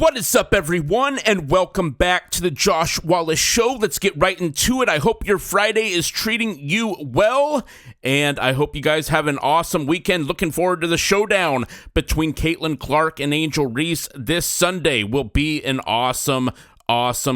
What is up, everyone, and welcome back to the Josh Wallace Show. Let's get right into it. I hope your Friday is treating you well, and I hope you guys have an awesome weekend. Looking forward to the showdown between Caitlyn Clark and Angel Reese this Sunday. Will be an awesome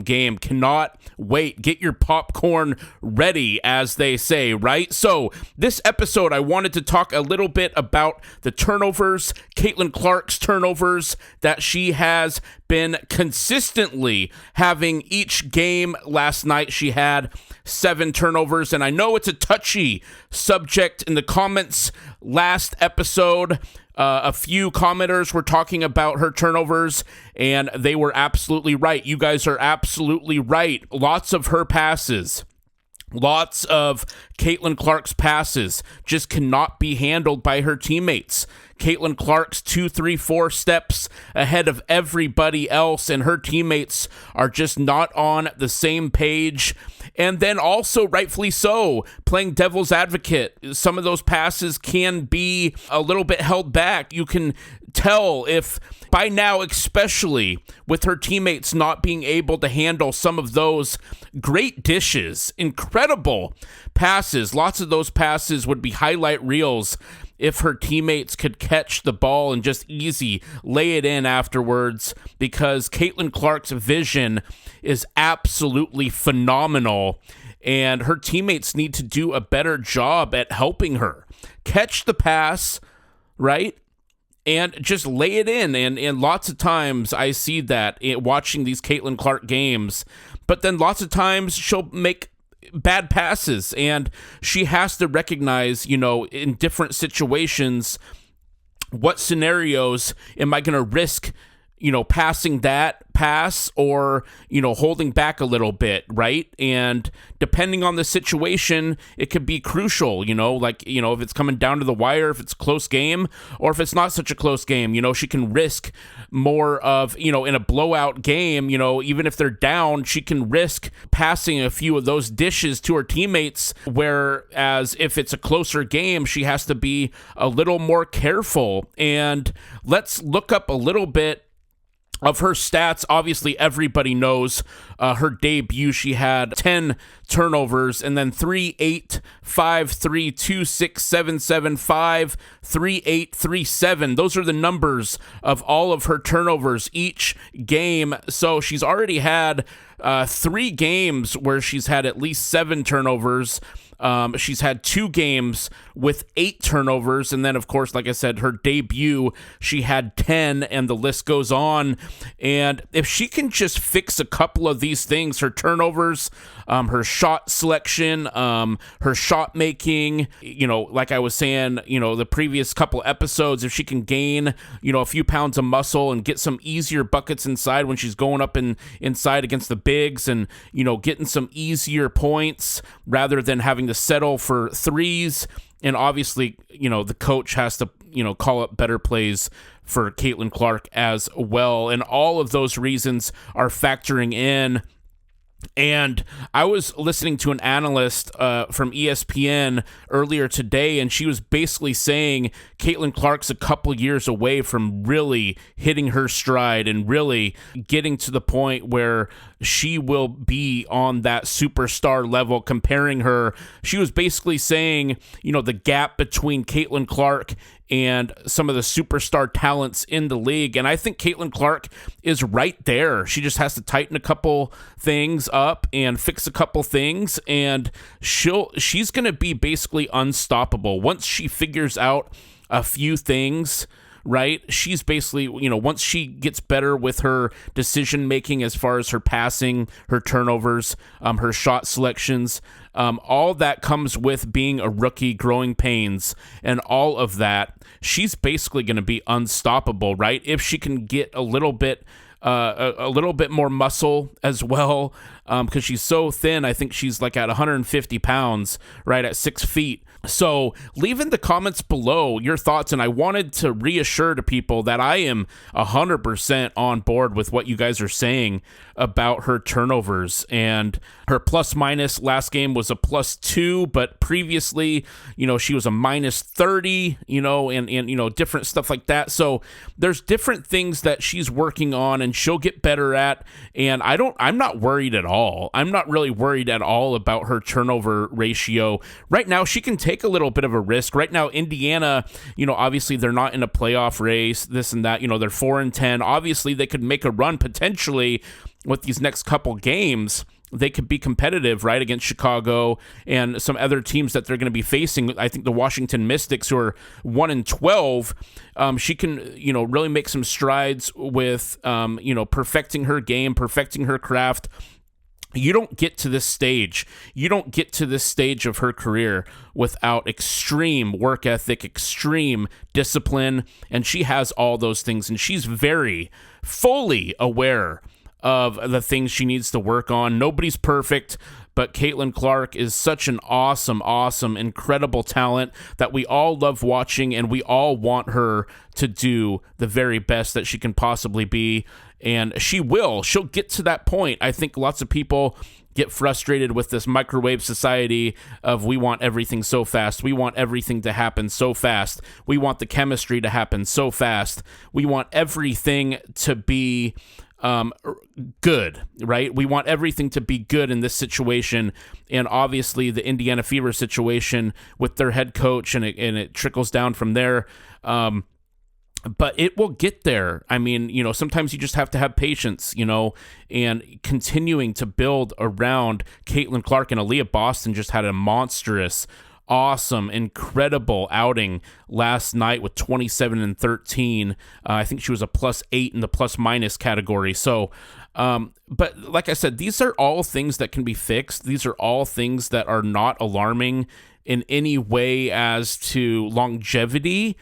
game. Cannot wait. Get your popcorn ready, as they say, right? So this episode, I wanted to talk a little bit about the turnovers, Caitlyn Clark's turnovers that she has been consistently having each game. Last night, she had 7 turnovers, and I know it's a touchy subject in the comments. Last episode, a few commenters were talking about her turnovers, and they were absolutely right. You guys are absolutely right. Lots of her passes, lots of Caitlyn Clark's passes just cannot be handled by her teammates. Caitlyn Clark's 2, 3, 4 steps ahead of everybody else, and her teammates are just not on the same page. And then also, rightfully so, playing devil's advocate, some of those passes can be a little bit held back. You can tell if by now, especially with her teammates not being able to handle some of those great dishes, incredible passes. Lots of those passes would be highlight reels if her teammates could catch the ball and just easy lay it in afterwards, because Caitlyn Clark's vision is absolutely phenomenal, and her teammates need to do a better job at helping her catch the pass, right? And just lay it in. And lots of times I see that watching these Caitlyn Clark games, but then lots of times she'll make bad passes, and she has to recognize, in different situations, what scenarios am I going to risk, passing that pass or, holding back a little bit, right? And depending on the situation, it could be crucial, if it's coming down to the wire, if it's a close game, or if it's not such a close game, she can risk more of, in a blowout game, even if they're down, she can risk passing a few of those dishes to her teammates, whereas if it's a closer game, she has to be a little more careful. And let's look up a little bit of her stats. Obviously, everybody knows her debut. She had 10 turnovers, and then 3, 8, 5, 3, 2, 6, 7, 7, 5, 3, 8, 3, 7. Those are the numbers of all of her turnovers each game. So she's already had 3 games where she's had at least 7 turnovers. She's had 2 games with 8 turnovers, and then, of course, like I said, her debut, she had 10, and the list goes on. And if she can just fix a couple of these things, her turnovers, her shot selection, her shot making, like I was saying, the previous couple episodes, if she can gain, a few pounds of muscle and get some easier buckets inside when she's going up inside against the bigs, and, getting some easier points rather than having to settle for threes. And obviously, the coach has to, call up better plays for Caitlyn Clark as well. And all of those reasons are factoring in. And I was listening to an analyst from ESPN earlier today, and she was basically saying Caitlyn Clark's a couple years away from really hitting her stride and really getting to the point where she will be on that superstar level. Comparing her, she was basically saying, the gap between Caitlyn Clark and some of the superstar talents in the league. And I think Caitlyn Clark is right there. She just has to tighten a couple things up and fix a couple things, and she's going to be basically unstoppable once she figures out a few things, right? She's basically, once she gets better with her decision making as far as her passing, her turnovers, her shot selections, all that comes with being a rookie, growing pains, and all of that, she's basically going to be unstoppable, right? If she can get a little bit more muscle as well, because she's so thin. I think she's like at 150 pounds, right, at 6 feet. So leave in the comments below your thoughts, and I wanted to reassure to people that I am 100% on board with what you guys are saying about her turnovers. And her plus minus last game was a +2, but previously, she was a -30, and different stuff like that. So there's different things that she's working on and she'll get better at. And I'm not worried at all. I'm not really worried at all about her turnover ratio. Right now, she can take a little bit of a risk. Right now, Indiana, obviously they're not in a playoff race, this and that, they're 4-10. Obviously, they could make a run potentially with these next couple games. They could be competitive, right, against Chicago and some other teams that they're going to be facing. I think the Washington Mystics, who are 1-12, she can, really make some strides with, perfecting her game, perfecting her craft. You don't get to this stage. You don't get to this stage of her career without extreme work ethic, extreme discipline, and she has all those things, and she's very fully aware of the things she needs to work on. Nobody's perfect, but Caitlyn Clark is such an awesome, incredible talent that we all love watching, and we all want her to do the very best that she can possibly be, and she'll get to that point. I think lots of people get frustrated with this microwave society of we want everything so fast. We want everything to happen so fast. We want the chemistry to happen so fast. We want everything to be good, right? We want everything to be good in this situation, and obviously the Indiana Fever situation with their head coach, and it trickles down from there. But it will get there. I mean, sometimes you just have to have patience, and continuing to build around Caitlyn Clark. And Aaliyah Boston just had a monstrous, awesome, incredible outing last night with 27 and 13. I think she was a +8 in the plus minus category. So, but like I said, these are all things that can be fixed. These are all things that are not alarming in any way as to longevity.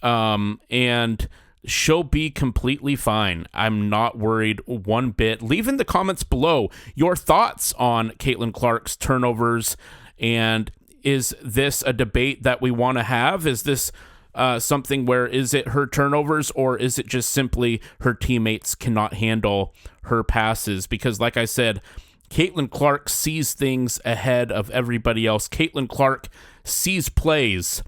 And she'll be completely fine. I'm not worried one bit. Leave in the comments below your thoughts on Caitlyn Clark's turnovers, and is this a debate that we want to have? Is this something where is it her turnovers, or is it just simply her teammates cannot handle her passes? Because like I said, Caitlyn Clark sees things ahead of everybody else. Caitlyn Clark sees plays,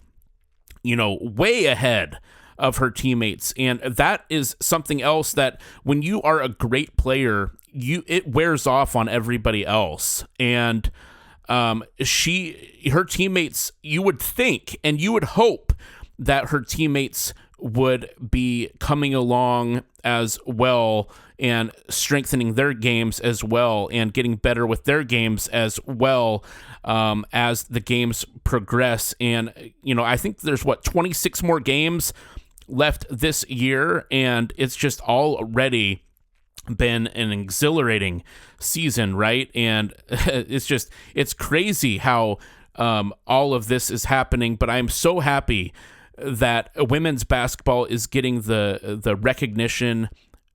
way ahead of her teammates. And that is something else that when you are a great player, it wears off on everybody else. And her teammates, you would think and you would hope that her teammates would be coming along as well and strengthening their games as well and getting better with their games as well, as the games progress. And, I think there's 26 more games left this year, and it's just already been an exhilarating season, right? And it's crazy how all of this is happening, but I'm so happy that women's basketball is getting the recognition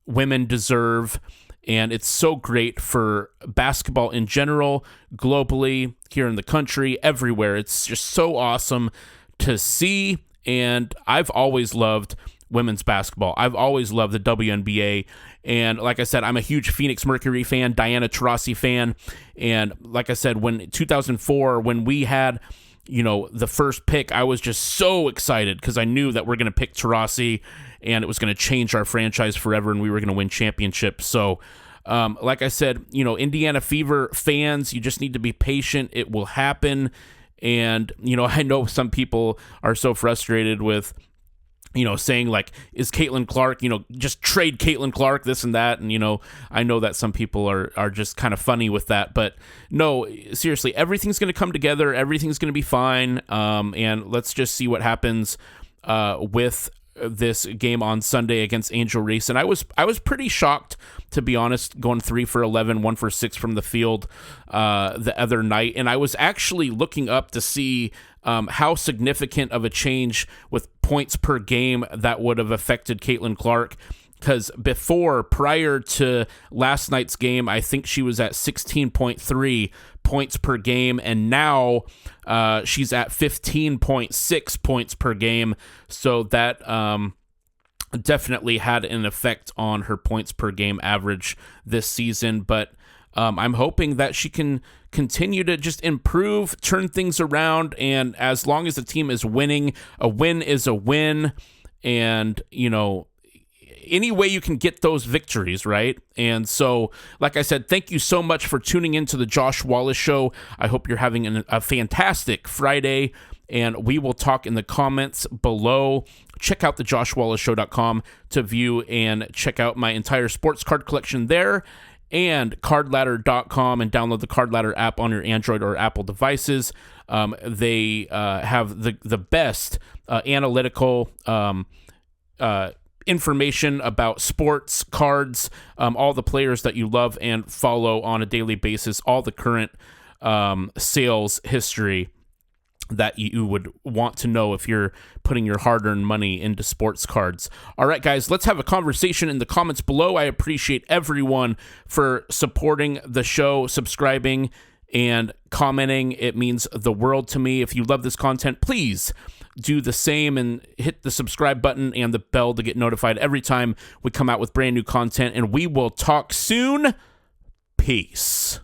women deserve, and it's so great for basketball in general, globally, here in the country, everywhere. It's just so awesome to see, and I've always loved women's basketball. I've always loved the WNBA, and like I said, I'm a huge Phoenix Mercury fan, Diana Taurasi fan, and like I said, when 2004, when we had the first pick, I was just so excited because I knew that we're going to pick Taurasi and it was going to change our franchise forever and we were going to win championships. So, like I said, Indiana Fever fans, you just need to be patient. It will happen. And, I know some people are so frustrated with, saying like, is Caitlyn Clark, just trade Caitlyn Clark, this and that. And, I know that some people are just kind of funny with that, but no, seriously, everything's going to come together. Everything's going to be fine. And let's just see what happens, with this game on Sunday against Angel Reese. And I was pretty shocked, to be honest, going 3 for 11, 1 for 6 from the field, the other night. And I was actually looking up to see, how significant of a change with points per game that would have affected Caitlyn Clark. because prior to last night's game, I think she was at 16.3 points per game, and now she's at 15.6 points per game. So that definitely had an effect on her points per game average this season. But I'm hoping that she can continue to just improve, turn things around, and as long as the team is winning, a win is a win, and, you know, any way you can get those victories, right? And so, like I said, thank you so much for tuning into the Josh Wallace Show. I hope you're having a fantastic Friday, and we will talk in the comments below. Check out the joshwallaceshow.com to view and check out my entire sports card collection there, and cardladder.com, and download the Card Ladder app on your Android or Apple devices. They have the best analytical information about sports, cards, all the players that you love and follow on a daily basis, all the current sales history that you would want to know if you're putting your hard-earned money into sports cards. All right, guys, let's have a conversation in the comments below. I appreciate everyone for supporting the show, subscribing, and commenting. It means the world to me. If you love this content, please do the same and hit the subscribe button and the bell to get notified every time we come out with brand new content, and we will talk soon. Peace.